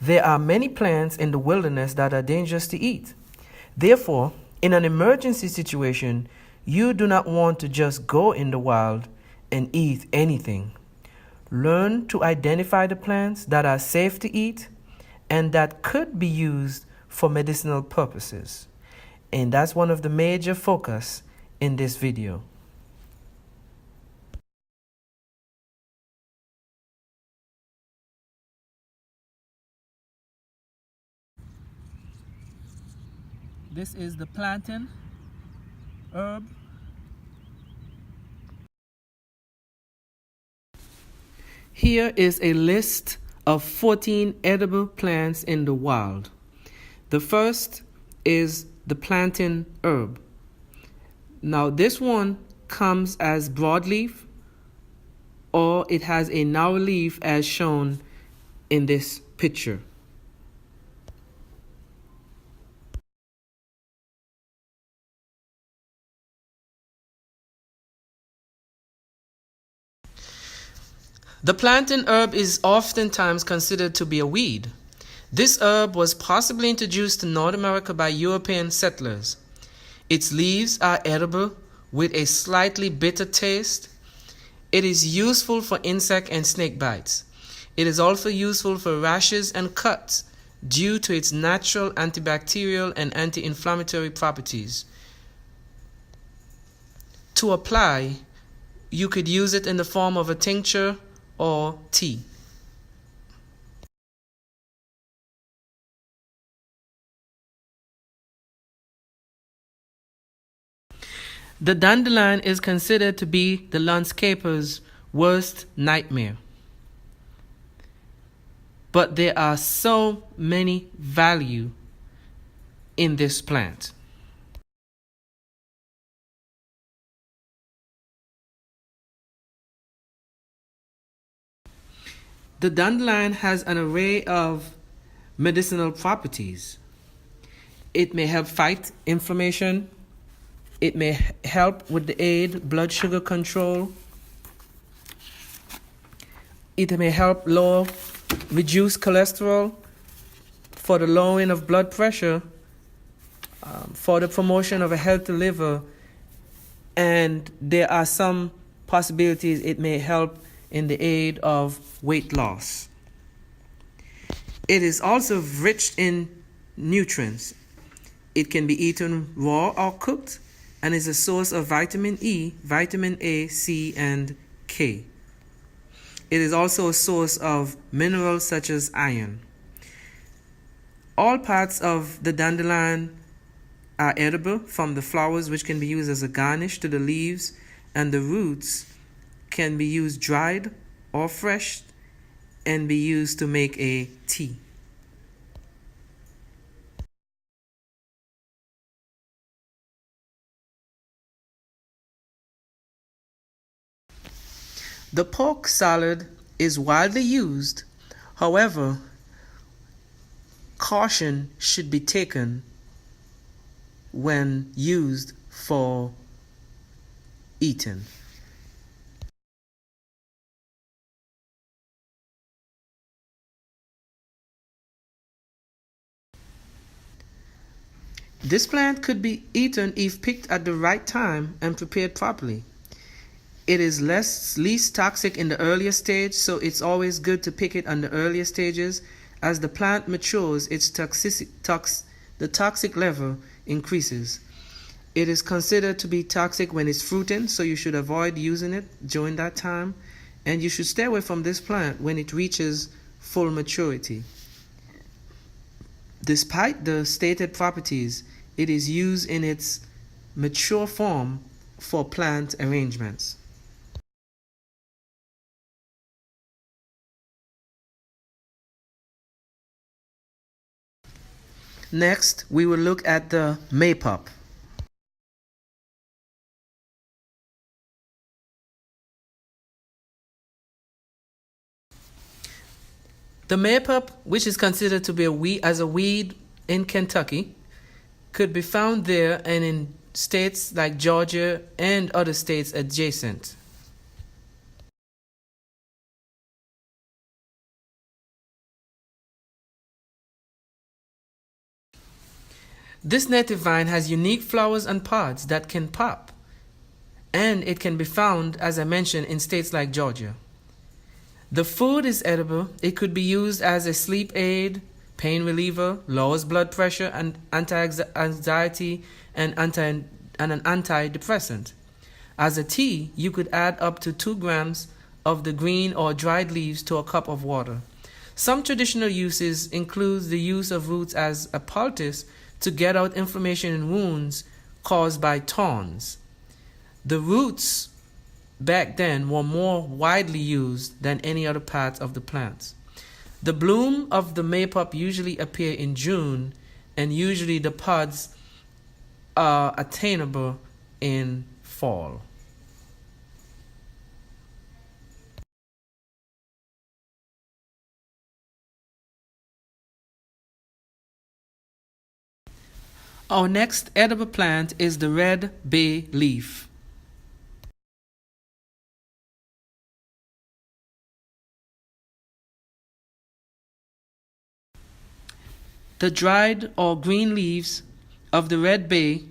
There are many plants in the wilderness that are dangerous to eat. Therefore, in an emergency situation, you do not want to just go in the wild and eat anything. Learn to identify the plants that are safe to eat and that could be used for medicinal purposes. And that's one of the major focus in this video. This is the plantain herb. Here is a list of 14 edible plants in the wild. The first is the plantain herb. Now this one comes as broadleaf or it has a narrow leaf as shown in this picture. The plantain herb is oftentimes considered to be a weed. This herb was possibly introduced to North America by European settlers. Its leaves are edible with a slightly bitter taste. It is useful for insect and snake bites. It is also useful for rashes and cuts due to its natural antibacterial and anti-inflammatory properties. To apply, you could use it in the form of a tincture or tea. The dandelion is considered to be the landscaper's worst nightmare. But there are so many value in this plant. The dandelion has an array of medicinal properties. It may help fight inflammation. It may help with the aid blood sugar control. It may help reduce cholesterol, for the lowering of blood pressure, for the promotion of a healthy liver, and there are some possibilities it may help in the aid of weight loss. It is also rich in nutrients. It can be eaten raw or cooked and is a source of vitamin E, vitamin A, C, and K. It is also a source of minerals such as iron. All parts of the dandelion are edible, from the flowers, which can be used as a garnish, to the leaves, and the roots can be used dried or fresh and be used to make a tea. The pork salad is widely used. However, caution should be taken when used for eating. This plant could be eaten if picked at the right time and prepared properly. It is least toxic in the earlier stage, so it's always good to pick it on the earlier stages. As the plant matures, the toxic level increases. It is considered to be toxic when it's fruiting, so you should avoid using it during that time, and you should stay away from this plant when it reaches full maturity. Despite the stated properties, it is used in its mature form for plant arrangements. Next, we will look at the maypop. The maypop, which is considered to be a weed in Kentucky, could be found there and in states like Georgia and other states adjacent. This native vine has unique flowers and pods that can pop, and it can be found, as I mentioned, in states like Georgia. The food is edible. It could be used as a sleep aid, pain reliever, lowers blood pressure, and anti-anxiety, and an antidepressant. As a tea, you could add up to 2 grams of the green or dried leaves to a cup of water. Some traditional uses include the use of roots as a poultice to get out inflammation in wounds caused by thorns. The roots back then were more widely used than any other part of the plants. The bloom of the maypop usually appear in June, and usually the pods are attainable in fall. Our next edible plant is the red bay leaf. The dried or green leaves of the red bay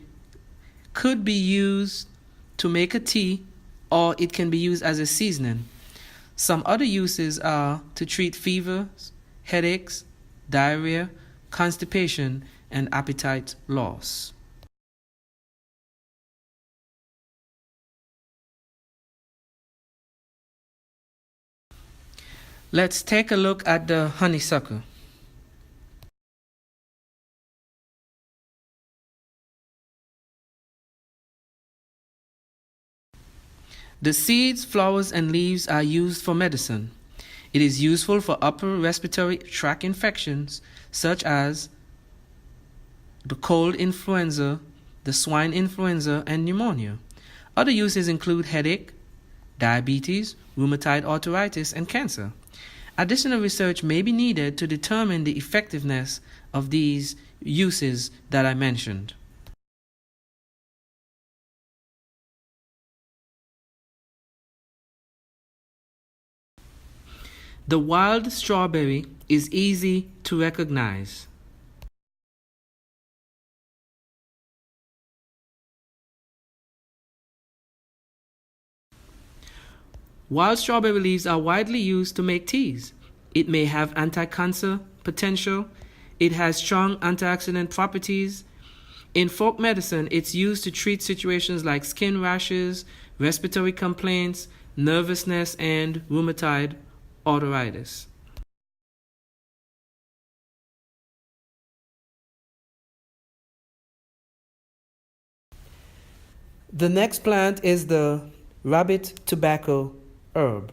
could be used to make a tea, or it can be used as a seasoning. Some other uses are to treat fevers, headaches, diarrhea, constipation, and appetite loss. Let's take a look at the honeysuckle. The seeds, flowers, and leaves are used for medicine. It is useful for upper respiratory tract infections such as the cold influenza, the swine influenza, and pneumonia. Other uses include headache, diabetes, rheumatoid arthritis, and cancer. Additional research may be needed to determine the effectiveness of these uses that I mentioned. The wild strawberry is easy to recognize. Wild strawberry leaves are widely used to make teas. It may have anti-cancer potential. It has strong antioxidant properties. In folk medicine, it's used to treat situations like skin rashes, respiratory complaints, nervousness, and rheumatoid arthritis. The next plant is the rabbit tobacco herb.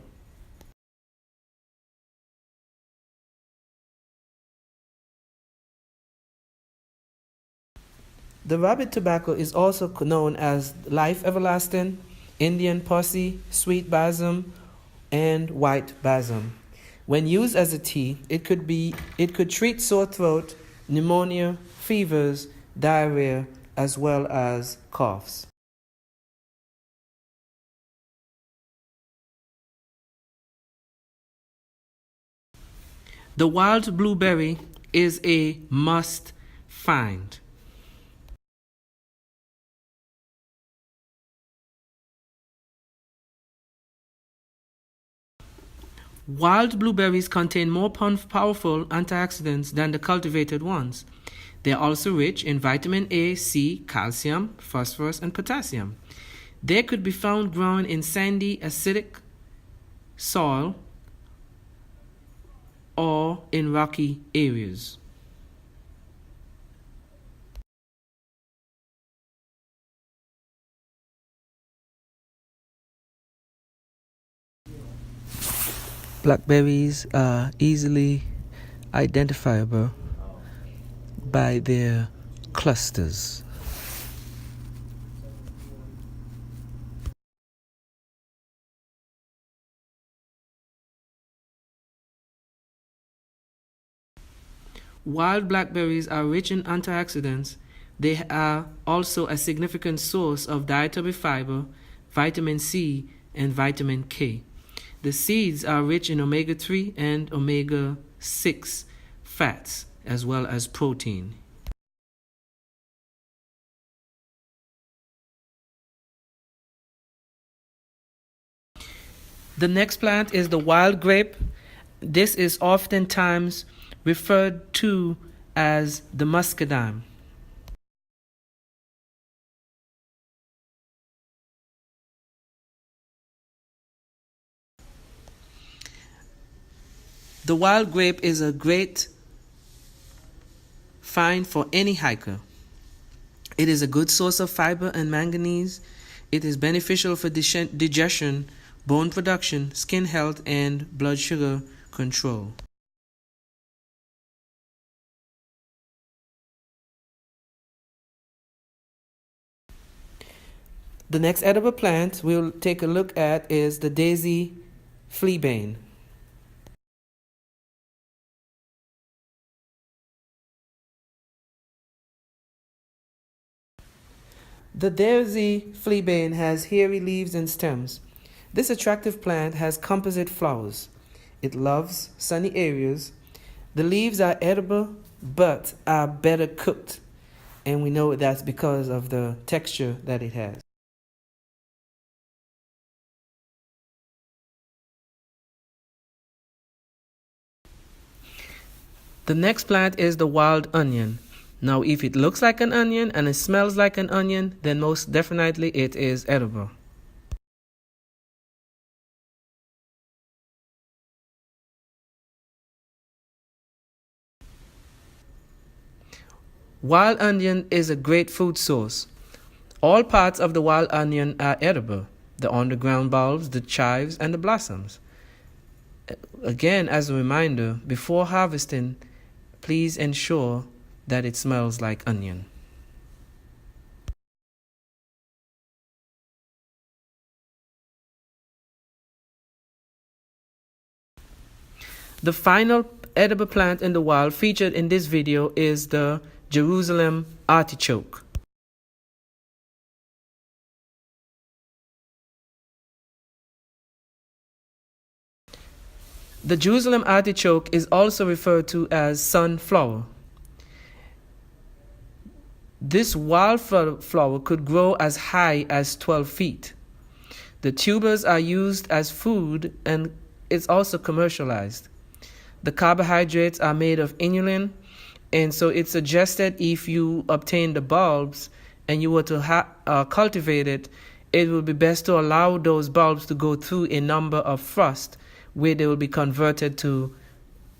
The rabbit tobacco is also known as life everlasting, Indian possy, sweet balsam, and white balsam. When used as a tea, it could treat sore throat, pneumonia, fevers, diarrhea, as well as coughs. The wild blueberry is a must find. Wild blueberries contain more powerful antioxidants than the cultivated ones. They are also rich in vitamin A, C, calcium, phosphorus, and potassium. They could be found growing in sandy, acidic soil or in rocky areas. Blackberries are easily identifiable by their clusters. Wild blackberries are rich in antioxidants. They are also a significant source of dietary fiber, vitamin C, and vitamin K. The seeds are rich in omega-3 and omega-6 fats, as well as protein. The next plant is the wild grape. This is oftentimes referred to as the muscadine. The wild grape is a great find for any hiker. It is a good source of fiber and manganese. It is beneficial for digestion, bone production, skin health, and blood sugar control. The next edible plant we'll take a look at is the daisy fleabane. The daisy fleabane has hairy leaves and stems. This attractive plant has composite flowers. It loves sunny areas. The leaves are edible but are better cooked, and we know that's because of the texture that it has. The next plant is the wild onion. Now, if it looks like an onion and it smells like an onion, then most definitely it is edible. Wild onion is a great food source. All parts of the wild onion are edible: the underground bulbs, the chives, and the blossoms. Again, as a reminder, before harvesting, please ensure that it smells like onion. The final edible plant in the wild featured in this video is the Jerusalem artichoke. The Jerusalem artichoke is also referred to as sunflower. This wildflower could grow as high as 12 feet. The tubers are used as food and it's also commercialized. The carbohydrates are made of inulin, and so it's suggested if you obtain the bulbs and you were to cultivate it, it would be best to allow those bulbs to go through a number of frosts where they will be converted to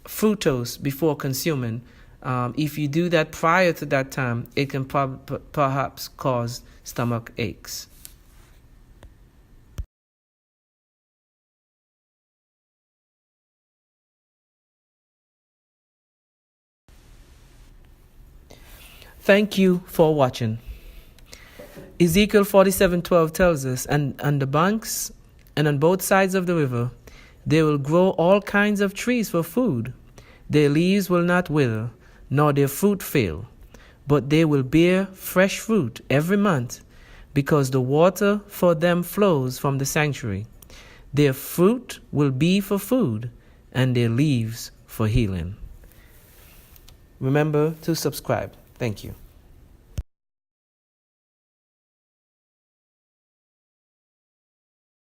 fructose before consuming. If you do that prior to that time, it can perhaps cause stomach aches. Thank you for watching. Ezekiel 47:12 tells us, and on the banks and on both sides of the river, they will grow all kinds of trees for food. Their leaves will not wither, nor their fruit fail, but they will bear fresh fruit every month, because the water for them flows from the sanctuary. Their fruit will be for food, and their leaves for healing. Remember to subscribe. Thank you.